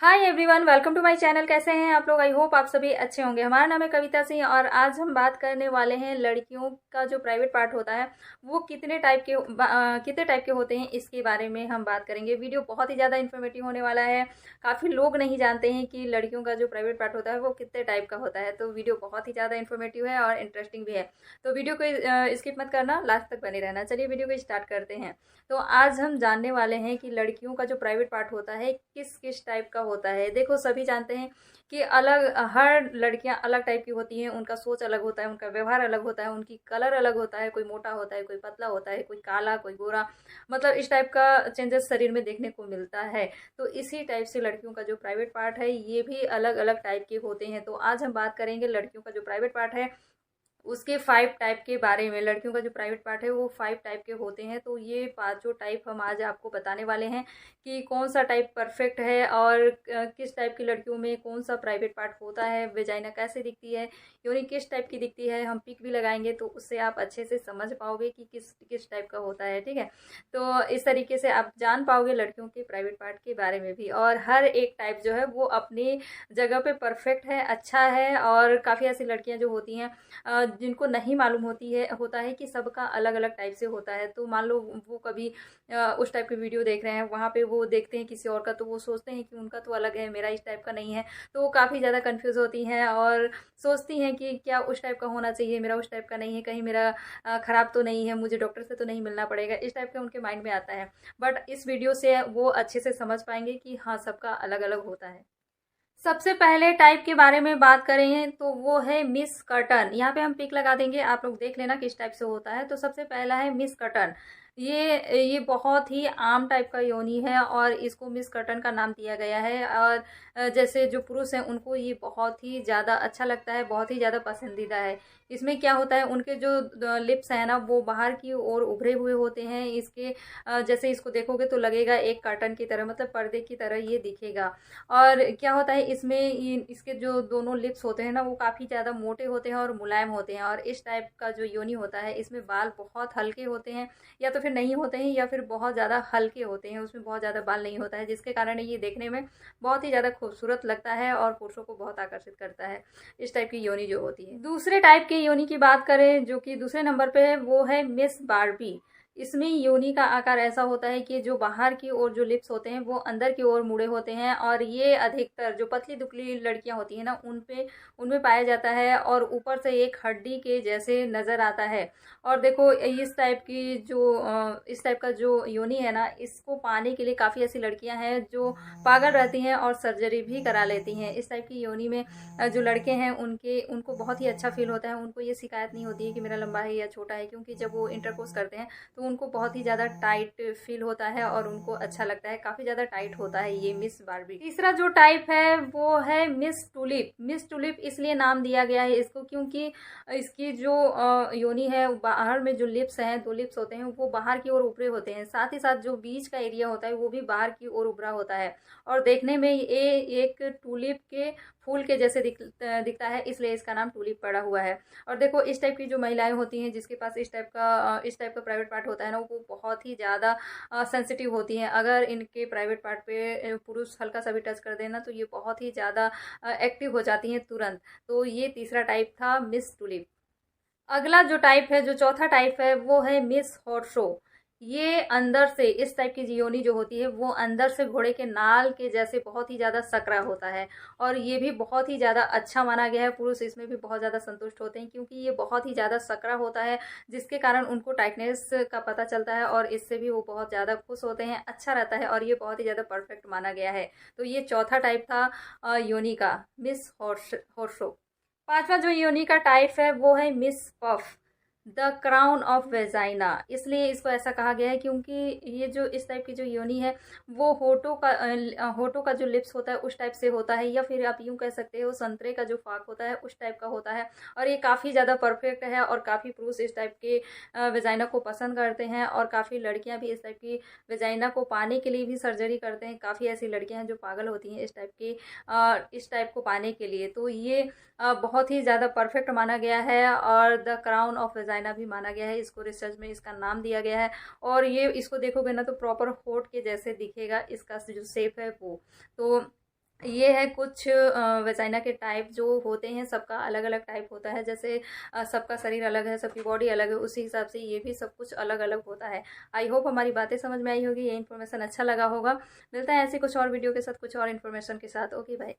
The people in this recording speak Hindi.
Hi everyone, welcome to my channel. कैसे हैं आप लोग? आई होप आप सभी अच्छे होंगे। हमारा नाम है कविता सिंह और आज हम बात करने वाले हैं लड़कियों का जो प्राइवेट पार्ट होता है वो कितने टाइप के होते हैं, इसके बारे में हम बात करेंगे। वीडियो बहुत ही ज़्यादा इन्फॉर्मेटिव होने वाला है। काफ़ी लोग नहीं जानते हैं कि लड़कियों का जो प्राइवेट पार्ट होता है वो कितने टाइप का होता है, तो वीडियो बहुत ही ज़्यादा इन्फॉर्मेटिव है और इंटरेस्टिंग भी है। तो वीडियो को स्किप मत करना, लास्ट तक बने रहना। चलिए वीडियो को स्टार्ट करते हैं। तो आज हम जानने वाले हैं कि लड़कियों का जो प्राइवेट पार्ट होता है किस किस टाइप का होता है। देखो, सभी जानते हैं कि हर लड़कियां अलग टाइप की होती हैं। उनका सोच अलग होता है, उनका व्यवहार अलग होता है, उनकी कलर अलग होता है। कोई मोटा होता है, कोई पतला होता है, कोई काला, कोई गोरा, मतलब इस टाइप का चेंजेस शरीर में देखने को मिलता है। तो इसी टाइप से लड़कियों का जो प्राइवेट पार्ट है ये भी अलग अलग टाइप के होते हैं। तो आज हम बात करेंगे लड़कियों का जो प्राइवेट पार्ट है उसके 5 टाइप के बारे में। लड़कियों का जो प्राइवेट पार्ट है वो 5 टाइप के होते हैं। तो ये पांचों टाइप हम आज आपको बताने वाले हैं कि कौन सा टाइप परफेक्ट है और किस टाइप की लड़कियों में कौन सा प्राइवेट पार्ट होता है, वेजाइना कैसे दिखती है, योनि किस टाइप की दिखती है। हम पिक भी लगाएंगे तो उससे आप अच्छे से समझ पाओगे कि किस किस टाइप का होता है। ठीक है, तो इस तरीके से आप जान पाओगे लड़कियों के प्राइवेट पार्ट के बारे में भी। और हर एक टाइप जो है वो अपनी जगह पे परफेक्ट है, अच्छा है। और काफ़ी ऐसी लड़कियां जो होती हैं जिनको नहीं मालूम होता है कि सबका अलग अलग टाइप से होता है। तो मान लो वो कभी उस टाइप के वीडियो देख रहे हैं, वहाँ पे वो देखते हैं किसी और का, तो वो सोचते हैं कि उनका तो अलग है, मेरा इस टाइप का नहीं है। तो वो काफ़ी ज़्यादा कंफ्यूज होती हैं और सोचती हैं कि क्या उस टाइप का होना चाहिए, मेरा उस टाइप का नहीं है, कहीं मेरा ख़राब तो नहीं है, मुझे डॉक्टर से तो नहीं मिलना पड़ेगा। इस टाइप का उनके माइंड में आता है। बट इस वीडियो से वो अच्छे से समझ पाएंगे कि हाँ, सबका अलग अलग होता है। सबसे पहले टाइप के बारे में बात करें तो वो है मिस कर्टन। यहाँ पे हम पिक लगा देंगे, आप लोग देख लेना किस टाइप से होता है। तो सबसे पहला है मिस कर्टन। ये बहुत ही आम टाइप का योनि है और इसको मिस कर्टन का नाम दिया गया है। और जैसे जो पुरुष हैं उनको ये बहुत ही ज़्यादा अच्छा लगता है, बहुत ही ज़्यादा पसंदीदा है। इसमें क्या होता है, उनके जो लिप्स हैं ना वो बाहर की ओर उभरे हुए होते हैं। इसके जैसे इसको देखोगे तो लगेगा एक कर्टन की तरह, मतलब पर्दे की तरह ये दिखेगा। और क्या होता है इसमें, इसके जो दोनों लिप्स होते हैं ना वो काफ़ी ज़्यादा मोटे होते हैं और मुलायम होते हैं। और इस टाइप का जो योनि होता है इसमें बाल बहुत हल्के होते हैं, या तो फिर नहीं होते हैं, या फिर बहुत ज़्यादा हल्के होते हैं, उसमें बहुत ज़्यादा बाल नहीं होता है, जिसके कारण ये देखने में बहुत ही ज़्यादा खूबसूरत लगता है और पुरुषों को बहुत आकर्षित करता है इस टाइप की योनि जो होती है। दूसरे टाइप की योनि की बात करें जो कि दूसरे नंबर पे है वो है मिस बारबी। इसमें योनि का आकार ऐसा होता है कि जो बाहर की ओर जो लिप्स होते हैं वो अंदर की ओर मुड़े होते हैं। और ये अधिकतर जो पतली दुबली लड़कियां होती हैं ना उनमें पाया जाता है और ऊपर से एक हड्डी के जैसे नजर आता है। और देखो, इस टाइप का जो योनि है ना इसको पाने के लिए काफ़ी ऐसी लड़कियां हैं जो पागल रहती हैं और सर्जरी भी करा लेती हैं। इस टाइप की योनि में जो लड़के हैं उनको बहुत ही अच्छा फील होता है। उनको ये शिकायत नहीं होती है कि मेरा लंबा है या छोटा है, क्योंकि जब वो इंटरकोर्स करते हैं तो उनको बहुत ही ज़्यादा टाइट फील होता है और उनको अच्छा लगता है, काफ़ी ज़्यादा टाइट होता है ये मिस बारबी। तीसरा जो टाइप है वो है मिस टूलिप। मिस टूलिप इसलिए नाम दिया गया है इसको क्योंकि इसकी जो योनि है, बाहर में जो लिप्स हैं, दो लिप्स होते हैं वो बाहर की ओर उभरे होते हैं, साथ ही साथ जो बीच का एरिया होता है वो भी बाहर की ओर उभरा होता है। और देखने में ये एक टूलिप के फूल के जैसे दिखता है, इसलिए इसका नाम टूलिप पड़ा हुआ है। और देखो, इस टाइप की जो महिलाएं होती हैं जिसके पास इस टाइप का प्राइवेट पार्ट होता है ना वो बहुत ही ज़्यादा सेंसिटिव होती हैं। अगर इनके प्राइवेट पार्ट पे पुरुष हल्का सा भी टच कर देना तो ये बहुत ही ज़्यादा एक्टिव हो जाती हैं तुरंत। तो ये तीसरा टाइप था मिस टूलिप। अगला जो टाइप है, जो चौथा टाइप है वो है मिस हॉर्सो। ये अंदर से इस टाइप की जियोनी जो होती है वो अंदर से घोड़े के नाल के जैसे बहुत ही ज़्यादा सकरा होता है। और ये भी बहुत ही ज़्यादा अच्छा माना गया है, पुरुष इसमें भी बहुत ज़्यादा संतुष्ट होते हैं क्योंकि ये बहुत ही ज़्यादा सकरा होता है, जिसके कारण उनको टाइटनेस का पता चलता है और इससे भी वो बहुत ज़्यादा खुश होते हैं, अच्छा रहता है और ये बहुत ही ज़्यादा परफेक्ट माना गया है। तो ये चौथा टाइप था योनी का, मिस हॉर्सो। पांचवा जो योनि का टाइप है वो है miss puff, the crown of vagina. इसलिए इसको ऐसा कहा गया है क्योंकि ये जो इस टाइप की जो योनि है वो होठों का जो लिप्स होता है उस टाइप से होता है, या फिर आप यूं कह सकते हो संतरे का जो फाक होता है उस टाइप का होता है। और ये काफ़ी ज़्यादा परफेक्ट है और काफ़ी पुरुष इस टाइप के वेजाइना को पसंद करते हैं और काफ़ी लड़कियां भी इस टाइप की वेजाइना को पाने के लिए भी सर्जरी करते हैं। काफ़ी ऐसी लड़कियां हैं जो पागल होती हैं इस टाइप को पाने के लिए। तो ये बहुत ही ज़्यादा परफेक्ट माना गया है और द क्राउन ऑफ वेजाइना भी माना गया है। इसको रिसर्च में इसका नाम दिया गया है और ये इसको देखोगे ना तो प्रॉपर होठ के जैसे दिखेगा इसका जो शेप है वो। तो ये है कुछ वेजाइना के टाइप जो होते हैं, सबका अलग अलग टाइप होता है। जैसे सबका शरीर अलग है, सबकी बॉडी अलग है, उसी हिसाब से ये भी सब कुछ अलग अलग होता है। आई होप हमारी बातें समझ में आई होगी, ये इन्फॉर्मेशन अच्छा लगा होगा। मिलता है ऐसी कुछ और वीडियो के साथ, कुछ और इन्फॉर्मेशन के साथ। Okay bye.